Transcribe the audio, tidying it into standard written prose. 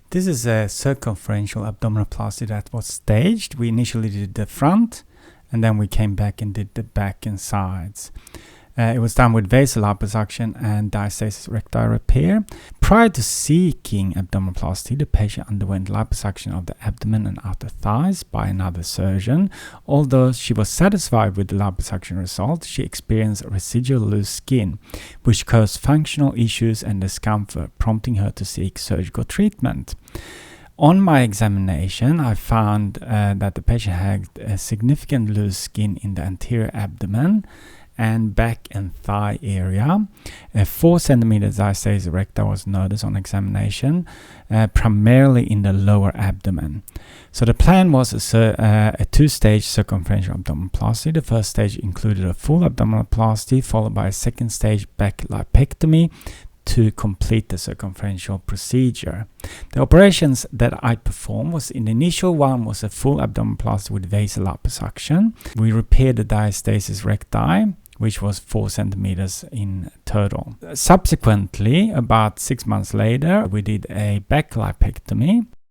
This is a circumferential abdominoplasty that was staged. We initially did the front, and then we came back and did the back and sides. It was done with VASER liposuction and diastasis recti repair. Prior to seeking abdominoplasty, the patient underwent liposuction of the abdomen and outer thighs by another surgeon. Although she was satisfied with the liposuction result, she experienced residual loose skin, which caused functional issues and discomfort, prompting her to seek surgical treatment. On my examination, I found that the patient had a significant loose skin in the anterior abdomen and back and thigh area. 4 centimeters diastasis recti was noticed on examination, primarily in the lower abdomen. So the plan was a two-stage circumferential abdominoplasty. The first stage included a full abdominoplasty, followed by a second stage back lipectomy to complete the circumferential procedure. The operations that I performed was, in the initial one, was a full abdominoplasty with VASER liposuction. We repaired the diastasis recti, which was 4 centimeters in total. Subsequently, about 6 months later, we did a back lipectomy.